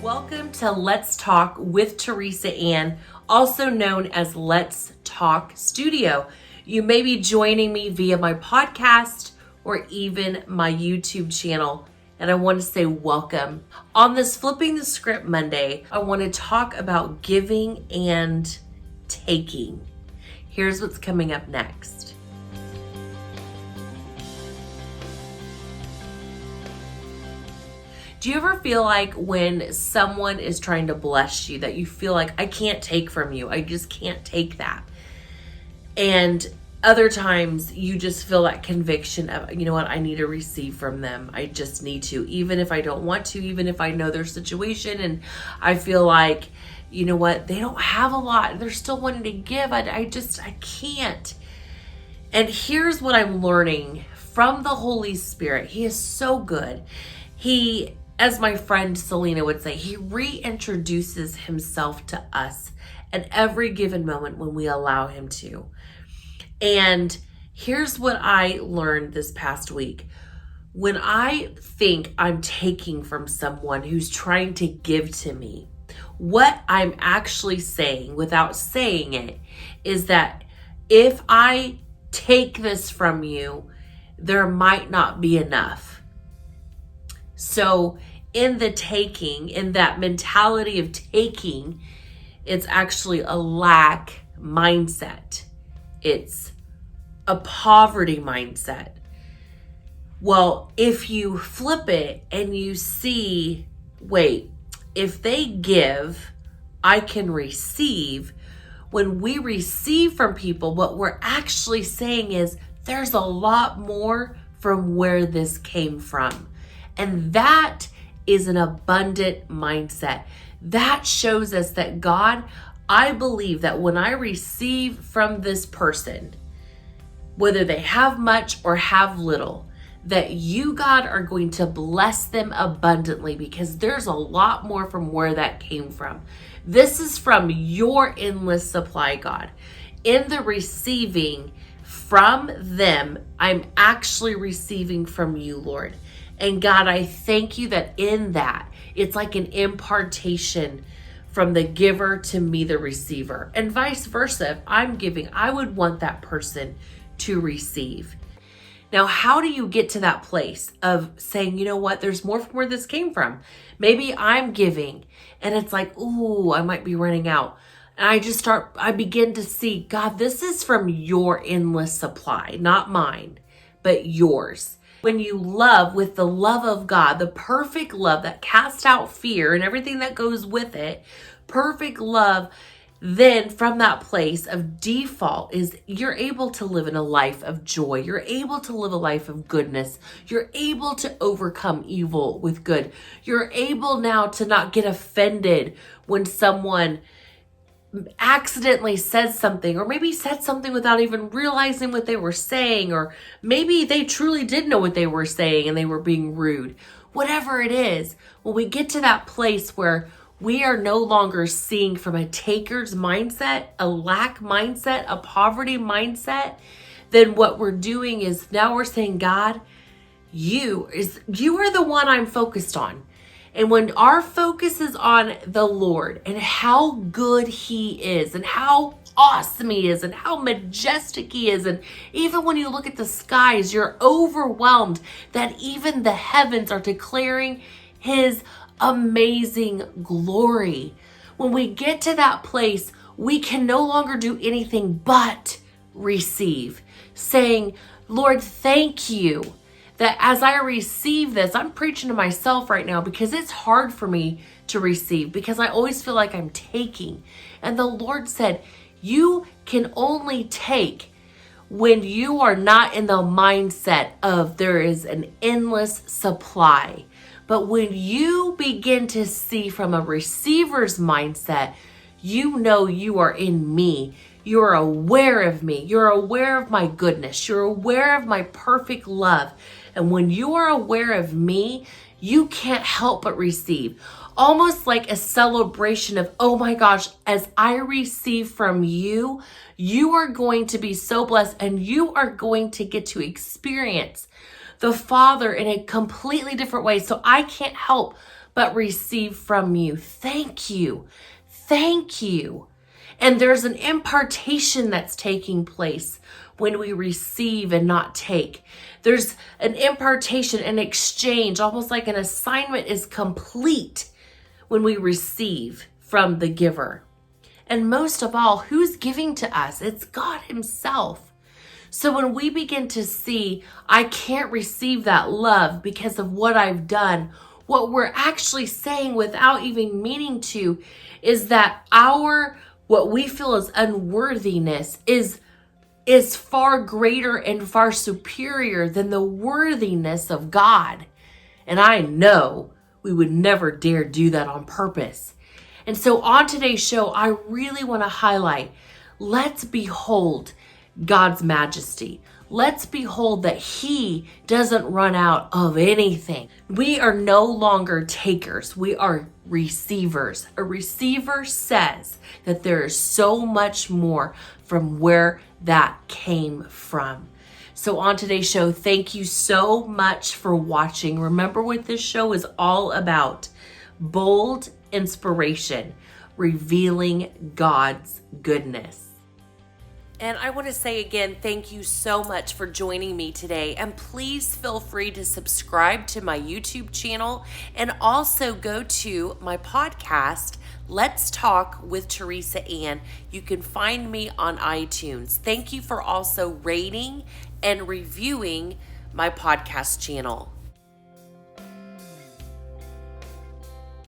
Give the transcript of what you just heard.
Welcome to Let's Talk with Teresa Ann, also known as Let's Talk Studio. You may be joining me via my podcast or even my YouTube channel, and I want to say welcome. On this Flipping the Script Monday, I want to talk about giving and taking. Here's what's coming up next. Do you ever feel like when someone is trying to bless you that you feel like, I can't take from you. I just can't take that. And other times you just feel that conviction of, you know what, I need to receive from them. I just need to, even if I don't want to, even if I know their situation and I feel like, you know what, they don't have a lot. They're still wanting to give. I can't. And here's what I'm learning from the Holy Spirit. He is so good. He, as my friend Selena would say, he reintroduces himself to us at every given moment when we allow him to. And here's what I learned this past week. When I think I'm taking from someone who's trying to give to me, what I'm actually saying without saying it is that if I take this from you, there might not be enough. So in the taking, in that mentality of taking, it's actually a lack mindset. It's a poverty mindset. Well, if you flip it and you see, wait, if they give, I can receive. When we receive from people, what we're actually saying is there's a lot more from where this came from. And that is an abundant mindset. That shows us that God, I believe that when I receive from this person, whether they have much or have little, that you, God, are going to bless them abundantly because there's a lot more from where that came from. This is from your endless supply, God. In the receiving from them, I'm actually receiving from you, Lord. And God, I thank you that in that, it's like an impartation from the giver to me, the receiver. And vice versa, if I'm giving, I would want that person to receive. Now, how do you get to that place of saying, you know what, there's more from where this came from? Maybe I'm giving and it's like, ooh, I might be running out. And I begin to see, God, this is from your endless supply, not mine, but yours. When you love with the love of God, the perfect love that casts out fear and everything that goes with it, perfect love, then from that place of default is you're able to live in a life of joy. You're able to live a life of goodness. You're able to overcome evil with good. You're able now to not get offended when someone accidentally says something, or maybe said something without even realizing what they were saying, or maybe they truly did know what they were saying and they were being rude. Whatever it is, when we get to that place where we are no longer seeing from a taker's mindset, a lack mindset, a poverty mindset, then what we're doing is now we're saying, God, you are the one I'm focused on. And when our focus is on the Lord and how good he is and how awesome he is and how majestic he is, and even when you look at the skies, you're overwhelmed that even the heavens are declaring his amazing glory. When we get to that place, we can no longer do anything but receive, saying, Lord, thank you. That as I receive this, I'm preaching to myself right now because it's hard for me to receive because I always feel like I'm taking. And the Lord said, you can only take when you are not in the mindset of there is an endless supply. But when you begin to see from a receiver's mindset, you know you are in me. You're aware of me. You're aware of my goodness. You're aware of my perfect love. And when you are aware of me, you can't help but receive. Almost like a celebration of, oh my gosh, as I receive from you, you are going to be so blessed and you are going to get to experience the Father in a completely different way. So I can't help but receive from you. Thank you. Thank you. And there's an impartation that's taking place when we receive and not take. There's an impartation, an exchange, almost like an assignment is complete when we receive from the giver. And most of all, who's giving to us? It's God Himself. So when we begin to see, I can't receive that love because of what I've done, what we're actually saying without even meaning to is that what we feel as unworthiness is far greater and far superior than the worthiness of God. And I know we would never dare do that on purpose. And so on today's show, I really want to highlight, let's behold God's majesty. Let's behold that He doesn't run out of anything. We are no longer takers. We are receivers. A receiver says that there is so much more from where that came from. So on today's show, thank you so much for watching. Remember what this show is all about: bold inspiration, revealing God's goodness. And I want to say again, thank you so much for joining me today. And please feel free to subscribe to my YouTube channel and also go to my podcast, Let's Talk with Teresa Ann. You can find me on iTunes. Thank you for also rating and reviewing my podcast channel.